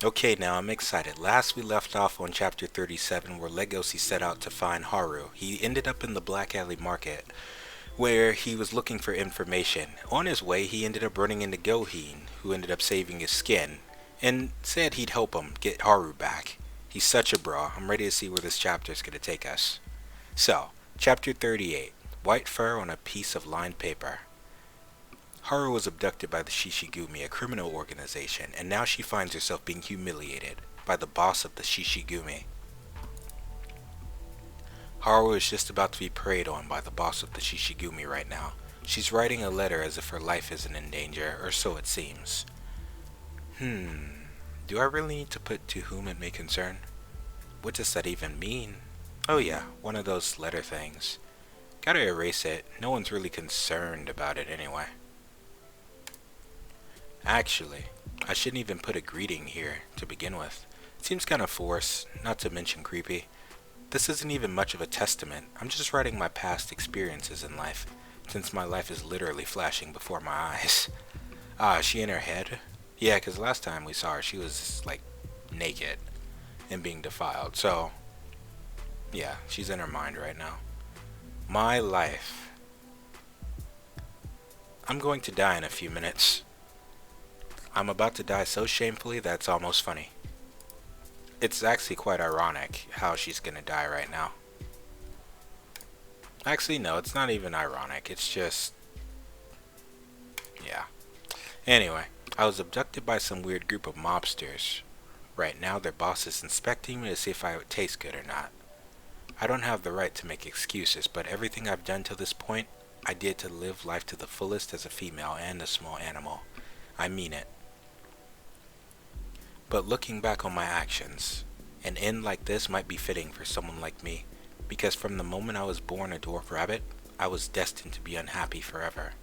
Okay, now I'm excited. Last we left off on chapter 37 where Legosi set out to find Haru. He ended up in the Black Alley Market where he was looking for information. On his way, he ended up running into Goheen, who ended up saving his skin, and said he'd help him get Haru back. He's such a bra. I'm ready to see where this chapter is going to take us. So, chapter 38. White fur on a piece of lined paper. Haru was abducted by the Shishigumi, a criminal organization, and now she finds herself being humiliated by the boss of the Shishigumi. Haru is just about to be preyed on by the boss of the Shishigumi right now. She's writing a letter as if her life isn't in danger, or so it seems. Do I really need to put to whom it may concern? What does that even mean? Oh yeah, one of those letter things. Gotta erase it, no one's really concerned about it anyway. Actually, I shouldn't even put a greeting here to begin with. It seems kinda forced, not to mention creepy. This isn't even much of a testament. I'm just writing my past experiences in life, since my life is literally flashing before my eyes. Ah, is she in her head? Yeah, 'cause last time we saw her, she was, like, naked and being defiled. So, yeah, she's in her mind right now. My life. I'm going to die in a few minutes. I'm about to die so shamefully that it's almost funny. It's actually quite ironic how she's gonna die right now. Actually, no, it's not even ironic. It's just... yeah. Anyway, I was abducted by some weird group of mobsters. Right now, their boss is inspecting me to see if I would taste good or not. I don't have the right to make excuses, but everything I've done till this point, I did to live life to the fullest as a female and a small animal. I mean it. But looking back on my actions, an end like this might be fitting for someone like me, because from the moment I was born a dwarf rabbit, I was destined to be unhappy forever.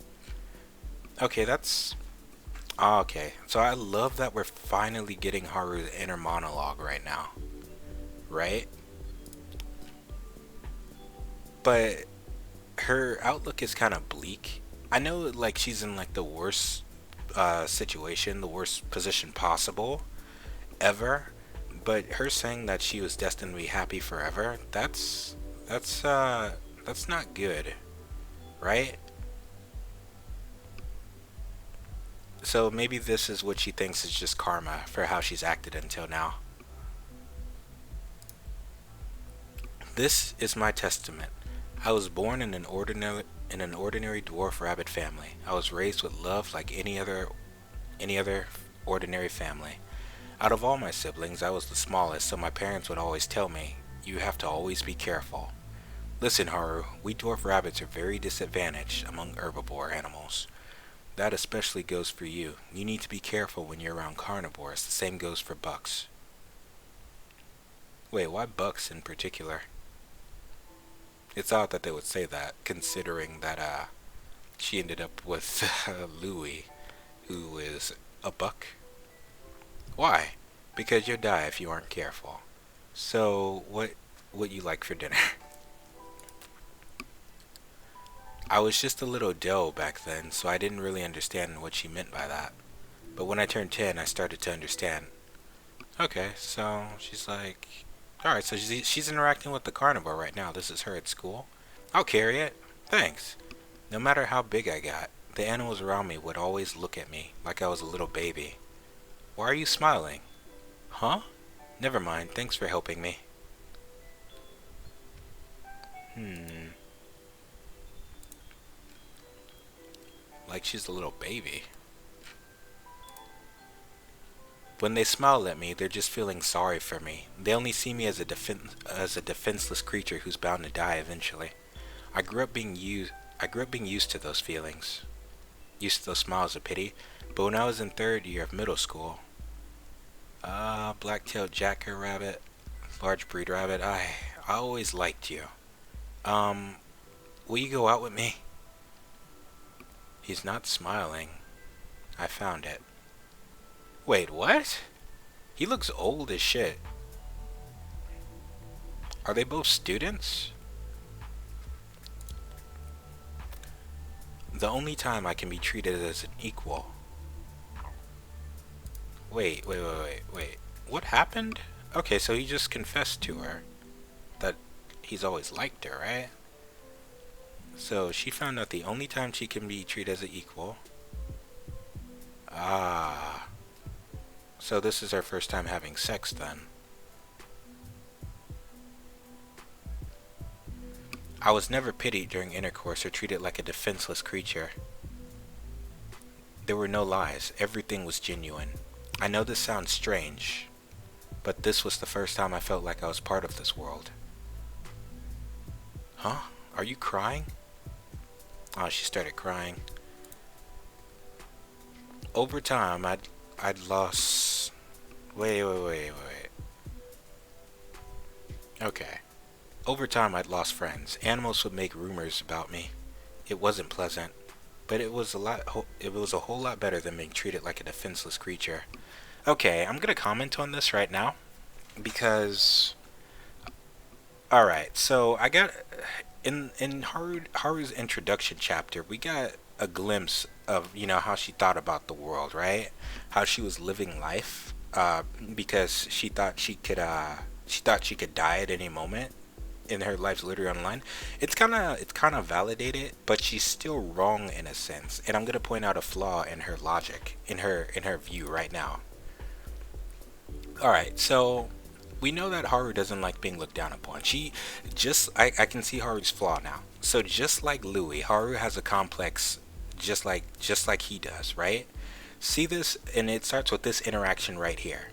Okay, that's... okay, so I love that we're finally getting Haru's inner monologue right now. Right? But her outlook is kind of bleak. I know, like, she's in, like, the worst situation, the worst position possible ever, but her saying that she was destined to be happy forever, that's not good, right? So maybe this is what she thinks is just karma for how she's acted until now. This is my testament. I was born in an ordinary dwarf rabbit family. I was raised with love like any other ordinary family. Out of all my siblings, I was the smallest, so my parents would always tell me, "You have to always be careful." Listen, Haru, we dwarf rabbits are very disadvantaged among herbivore animals. That especially goes for you. You need to be careful when you're around carnivores. The same goes for bucks. Wait, why bucks in particular? It's odd that they would say that, considering that she ended up with Louis, who is a buck. Why? Because you'll die if you aren't careful. So, what would you like for dinner? I was just a little doe back then, so I didn't really understand what she meant by that. But when I turned 10, I started to understand. Okay, so she's like... alright, so she's interacting with the carnivore right now. This is her at school. I'll carry it. Thanks. No matter how big I got, the animals around me would always look at me like I was a little baby. Why are you smiling? Huh? Never mind, thanks for helping me. Like she's a little baby. When they smile at me, they're just feeling sorry for me. They only see me as a defenseless creature who's bound to die eventually. I grew up being used to those feelings. Used to those smiles of pity. But when I was in third year of middle school, black-tailed jacker rabbit, large breed rabbit, I always liked you. Will you go out with me? He's not smiling. I found it. Wait, what? He looks old as shit. Are they both students? The only time I can be treated as an equal. Wait. What happened? Okay, so he just confessed to her that he's always liked her, right? So she found out the only time she can be treated as an equal. Ah. So this is her first time having sex then. I was never pitied during intercourse or treated like a defenseless creature. There were no lies. Everything was genuine. I know this sounds strange, but this was the first time I felt like I was part of this world. Huh? Are you crying? Oh, she started crying. Over time, I'd lost... Wait. Okay. Over time, I'd lost friends. Animals would make rumors about me. It wasn't pleasant, but it was a whole lot better than being treated like a defenseless creature. Okay, I'm gonna comment on this right now because... Alright, so I got... In Haru's introduction chapter, we got a glimpse of, you know, how she thought about the world, right? How she was living life, because she thought she could die at any moment, and her life's literally online. It's kind of validated, but she's still wrong in a sense. And I'm gonna point out a flaw in her logic, in her view right now. All right, so we know that Haru doesn't like being looked down upon. I can see Haru's flaw now. So just like Louis, Haru has a complex, just like he does, right? See this, and it starts with this interaction right here,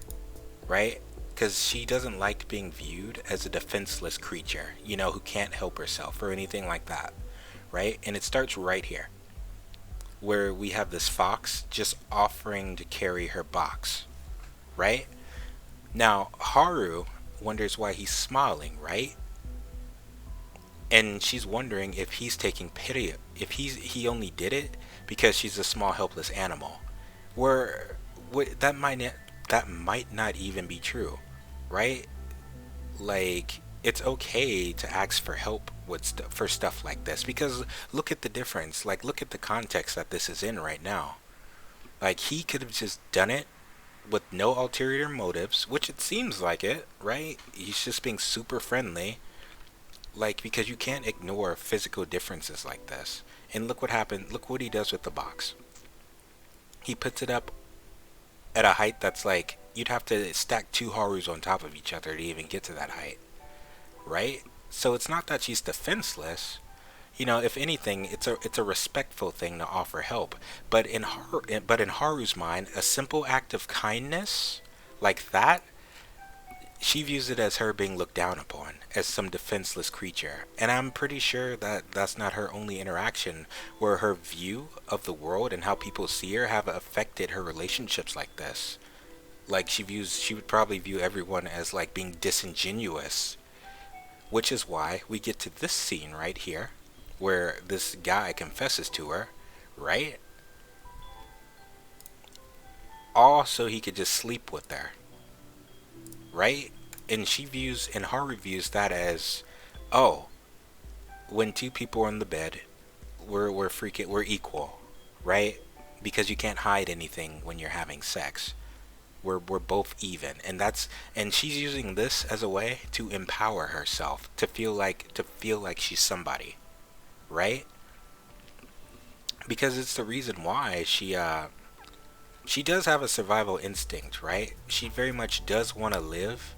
right? Because she doesn't like being viewed as a defenseless creature, you know, who can't help herself or anything like that, right? And it starts right here, where we have this fox just offering to carry her box, right? Now, Haru wonders why he's smiling, right? And she's wondering if he's taking pity, if he only did it because she's a small helpless animal. Where that might not even be true, right? Like, it's okay to ask for help for stuff like this, because look at the difference. Like, look at the context that this is in right now. Like, he could have just done it with no ulterior motives, which it seems like it, right? He's just being super friendly, like, because you can't ignore physical differences like this. And look what happened. Look what he does with the box. He puts it up at a height that's like, you'd have to stack two Harus on top of each other to even get to that height, right? So it's not that she's defenseless. You know, if anything, it's a respectful thing to offer help. But in Haru's mind, a simple act of kindness like that, she views it as her being looked down upon as some defenseless creature. And I'm pretty sure that that's not her only interaction where her view of the world and how people see her have affected her relationships like this. Like, she would probably view everyone as like being disingenuous, which is why we get to this scene right here where this guy confesses to her, right? All so he could just sleep with her, right? And Haru views that as, oh, when two people are in the bed, we're equal, right? Because you can't hide anything when you're having sex. We're both even, and she's using this as a way to empower herself, to feel like she's somebody, right? Because it's the reason why she does have a survival instinct, right? She very much does want to live,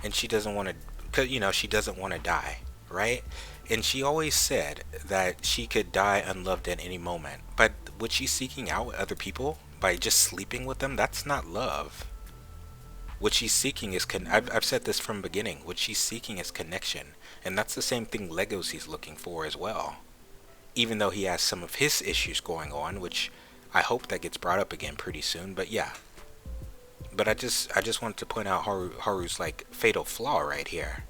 and she doesn't want to, cause she doesn't want to die, right? And she always said that she could die unloved at any moment. But what she's seeking out with other people by just sleeping with them, that's not love. What she's seeking is I've said this from the beginning. What she's seeking is connection, and that's the same thing Legosi's looking for as well. Even though he has some of his issues going on, which I hope that gets brought up again pretty soon. But yeah. But I just wanted to point out Haru's like fatal flaw right here,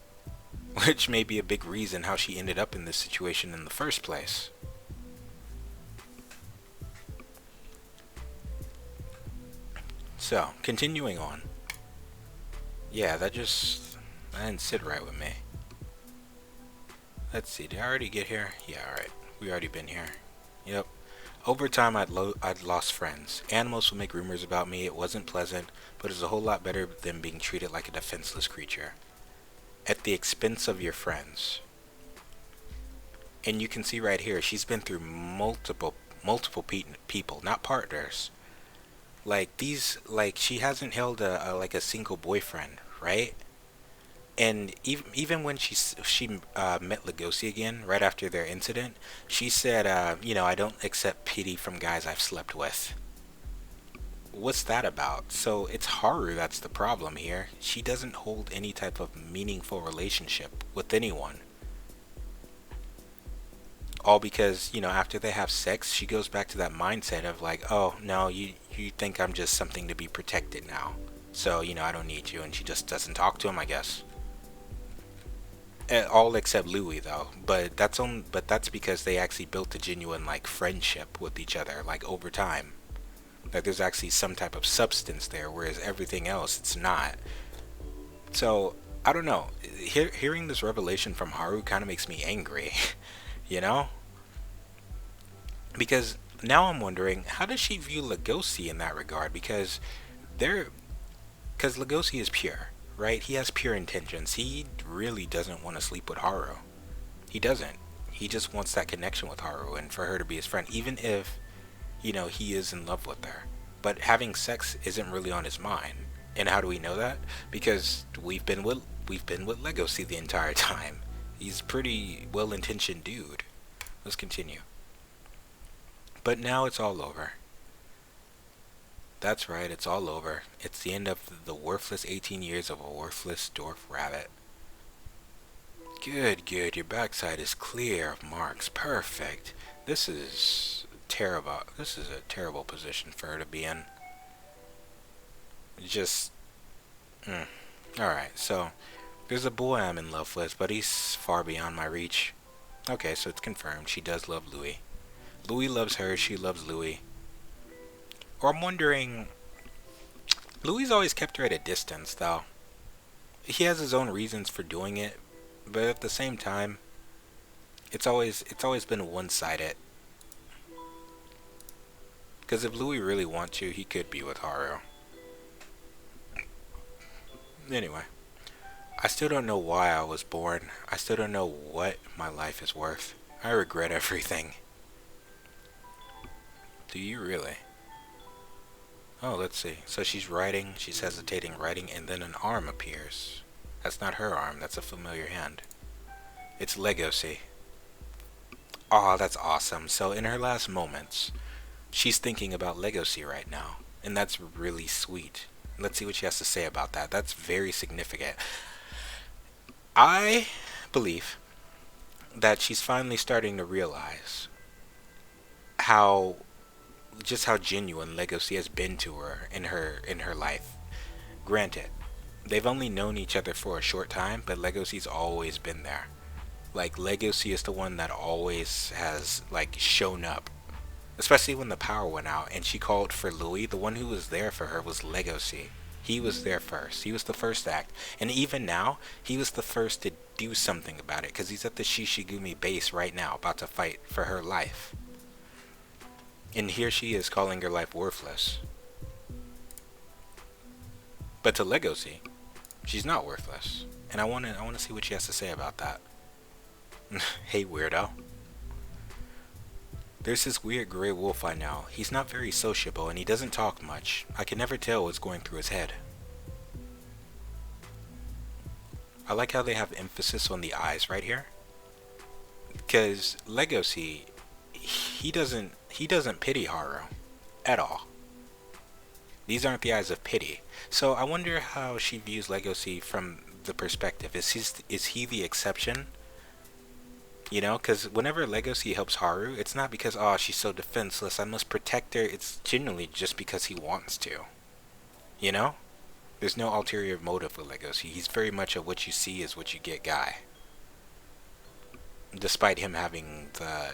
which may be a big reason how she ended up in this situation in the first place. So, continuing on. Yeah, that didn't sit right with me. Let's see, did I already get here? Yeah, alright. We already been here. Yep. Over time, I'd lost friends. Animals would make rumors about me. It wasn't pleasant, but it was a whole lot better than being treated like a defenseless creature. At the expense of your friends. And you can see right here, she's been through multiple people, not partners. Like these, like she hasn't held a single boyfriend, right? And even when she met Legosi again right after their incident, she said, I don't accept pity from guys I've slept with. What's that about? So it's Haru that's the problem here. She doesn't hold any type of meaningful relationship with anyone. All because, after they have sex, she goes back to that mindset of like, oh, no, you think I'm just something to be protected now. So, I don't need you. And she just doesn't talk to him, I guess. All except Louis, though. But that's because they actually built a genuine, like, friendship with each other, like, over time. Like, there's actually some type of substance there, whereas everything else, it's not. So, I don't know. Hearing this revelation from Haru kind of makes me angry. You know? Because now I'm wondering, how does she view Legosi in that regard? Because Legosi is pure, right? He has pure intentions. He really doesn't want to sleep with Haru. He doesn't. He just wants that connection with Haru and for her to be his friend, even if, he is in love with her. But having sex isn't really on his mind. And how do we know that? Because we've been with Legosi the entire time. He's a pretty well-intentioned dude. Let's continue. But now it's all over. That's right, it's all over. It's the end of the worthless 18 years of a worthless dwarf rabbit. Good, your backside is clear of marks. Perfect. This is terrible. This is a terrible position for her to be in. Just... Alright, so... There's a boy I'm in love with, but he's far beyond my reach. Okay, so it's confirmed. She does love Louis. Louis loves her, she loves Louis. Or I'm wondering... Louis always kept her at a distance, though. He has his own reasons for doing it, but at the same time, it's always been one-sided. Because if Louis really wants you, he could be with Haru. Anyway. I still don't know why I was born. I still don't know what my life is worth. I regret everything. Do you really? Oh, let's see. So she's writing, she's hesitating, writing, and then an arm appears. That's not her arm, that's a familiar hand. It's Legosi. Aw, that's awesome. So in her last moments, she's thinking about Legosi right now. And that's really sweet. Let's see what she has to say about that. That's very significant. I believe that she's finally starting to realize how genuine Legosi has been to her in her life. Granted, they've only known each other for a short time, but Legosi's always been there. Like, Legosi is the one that always has, like, shown up. Especially when the power went out and she called for Louis, the one who was there for her was Legosi. He was there first. He was the first act. And even now, he was the first to do something about it, because he's at the Shishigumi base right now, about to fight for her life. And here she is calling her life worthless. But to Legosi, she's not worthless. And I want to see what she has to say about that. Hey, weirdo. There's this weird gray wolf I know. He's not very sociable and he doesn't talk much. I can never tell what's going through his head. I like how they have emphasis on the eyes right here. Because Legosi, he doesn't pity Haru at all. These aren't the eyes of pity. So I wonder how she views Legosi from the perspective. Is he the exception? You know, because whenever Legosi helps Haru, it's not because, oh, she's so defenseless, I must protect her. It's genuinely just because he wants to. You know? There's no ulterior motive with Legosi. He's very much a what you see is what you get guy. Despite him having the,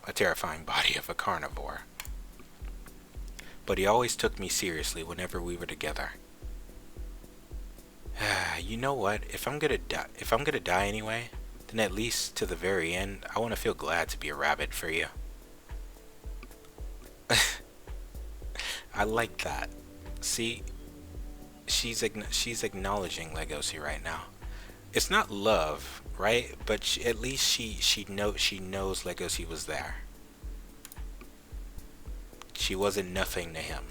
a terrifying body of a carnivore. But he always took me seriously whenever we were together. You know what? If I'm gonna die anyway, then at least to the very end, I want to feel glad to be a rabbit for you. I like that. See, she's acknowledging Legosi right now. It's not love, right? But at least she knows Legosi was there. She wasn't nothing to him.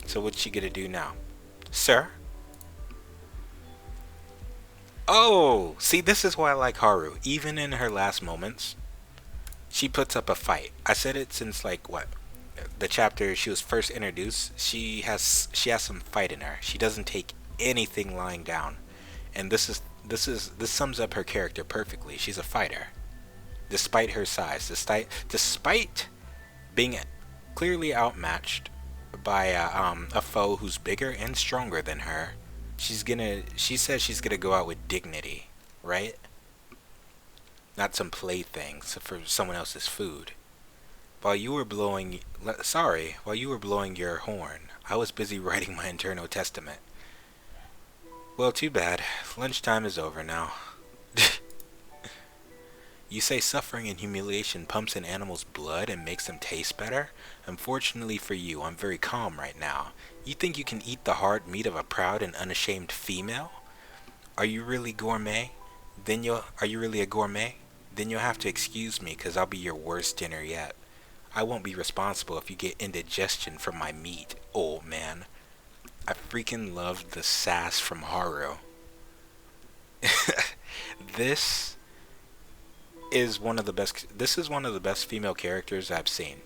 So what's she gonna do now? Sir? Oh, see, this is why I like Haru. Even in her last moments, she puts up a fight. I said it since like what? The chapter she was first introduced. She has some fight in her. She doesn't take anything lying down. And this sums up her character perfectly. She's a fighter. Despite her size, despite being clearly outmatched by a foe who's bigger and stronger than her, she says she's gonna go out with dignity, right? Not some playthings for someone else's food. While you were blowing your horn, I was busy writing my internal testament. Well, too bad. Lunchtime is over now. You say suffering and humiliation pumps an animal's blood and makes them taste better? Unfortunately for you, I'm very calm right now. You think you can eat the hard meat of a proud and unashamed female? Are you really gourmet? Are you really a gourmet? Then you'll have to excuse me, 'cause I'll be your worst dinner yet. I won't be responsible if you get indigestion from my meat, old man. I freaking love the sass from Haru. This is one of the best female characters I've seen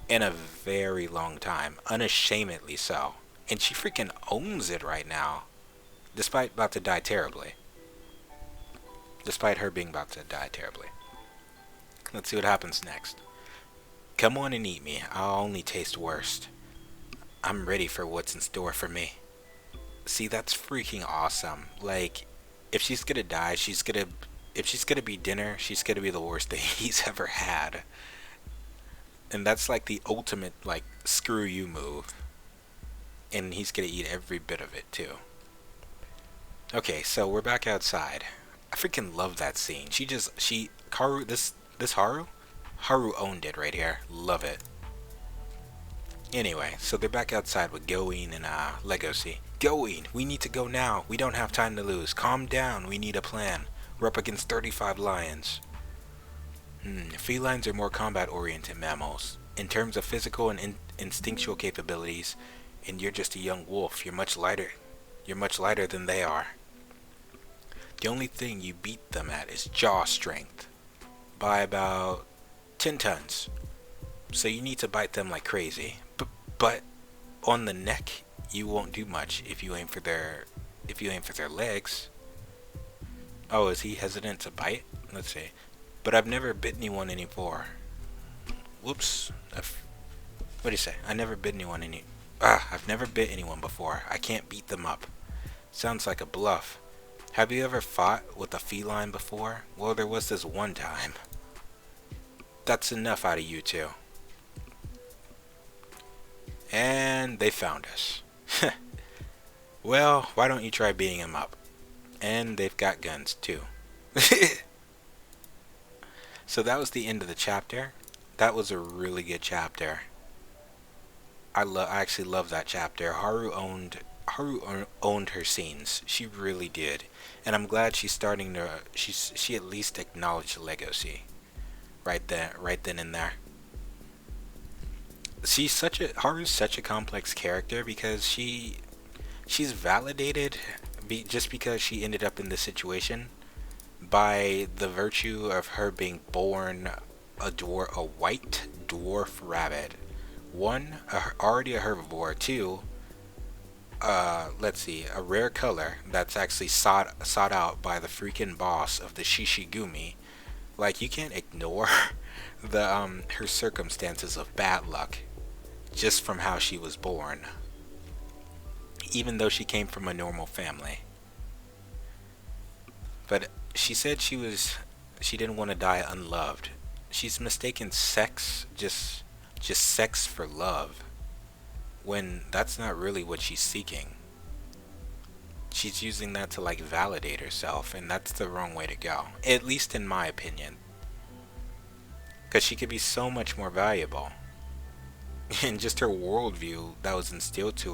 in a very long time, unashamedly so. And she freaking owns it right now, despite about to die terribly. Despite her being about to die terribly. Let's see what happens next. Come on and eat me. I'll only taste worst. I'm ready for what's in store for me. See, that's freaking awesome. Like, if she's gonna die, if she's gonna be dinner, she's gonna be the worst thing he's ever had. And that's like the ultimate, like, screw you move. And he's gonna eat every bit of it too. Okay, so we're back outside. I freaking love that scene. Haru, this Haru owned it right here. Love it. Anyway, so they're back outside with Going and Legosi. Going, we need to go now. We don't have time to lose. Calm down. We need a plan. We're up against 35 lions. Felines are more combat-oriented mammals. In terms of physical and instinctual capabilities, and you're just a young wolf. You're much lighter. You're much lighter than they are. The only thing you beat them at is jaw strength. By about 10 tons. So you need to bite them like crazy. But on the neck, you won't do much if you aim for their legs. Oh, is he hesitant to bite? Let's see. But I've never bit anyone anymore. Whoops. What do you say? I've never bit anyone before. I can't beat them up. Sounds like a bluff. Have you ever fought with a feline before? Well, there was this one time. That's enough out of you two. And they found us. Well, why don't you try beating them up? And they've got guns too. So that was the end of the chapter. That was a really good chapter. I actually love that chapter. Haru owned her scenes. She really did. And I'm glad she's starting to she at least acknowledged Legosi. Right then and there. Haru's such a complex character because she's validated just because she ended up in this situation by the virtue of her being born a white dwarf rabbit. One, already a herbivore. Two, let's see, a rare color that's actually sought out by the freaking boss of the Shishigumi. Like, you can't ignore her circumstances of bad luck just from how she was born, even though she came from a normal family. But she said she didn't want to die unloved. She's mistaken sex, just sex for love, when that's not really what she's seeking. She's using that to like validate herself, and that's the wrong way to go, at least in my opinion, because she could be so much more valuable. and just her worldview that was instilled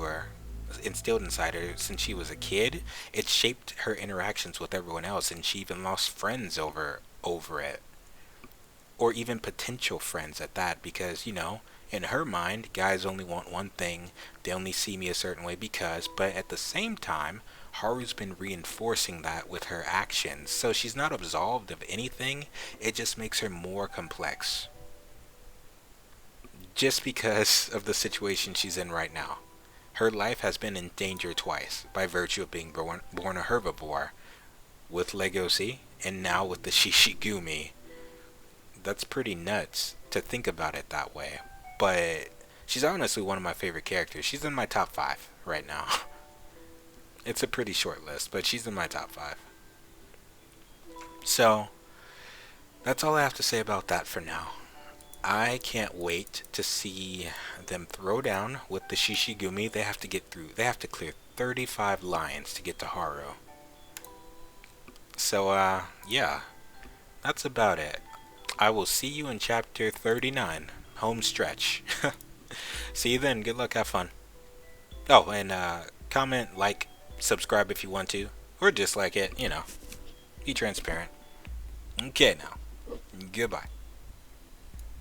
inside her since she was a kid. It shaped her interactions with everyone else, and she even lost friends over it, or even potential friends at that, because in her mind, guys only want one thing. They only see me a certain way because, but at the same time, Haru's been reinforcing that with her actions. So she's not absolved of anything. It just makes her more complex. Just because of the situation she's in right now. Her life has been in danger twice by virtue of being born a herbivore, with Legosi, and now with the Shishigumi. That's pretty nuts to think about it that way. But she's honestly one of my favorite characters. She's in my top 5 right now. It's a pretty short list, but she's in my top 5. So, that's all I have to say about that for now. I can't wait to see them throw down with the Shishigumi. They have to clear 35 lines to get to Haru. So, yeah, that's about it. I will see you in chapter 39, home stretch. See you then. Good luck. Have fun. Oh, and comment, like, subscribe if you want to, or dislike it. Be transparent. Okay, now. Goodbye.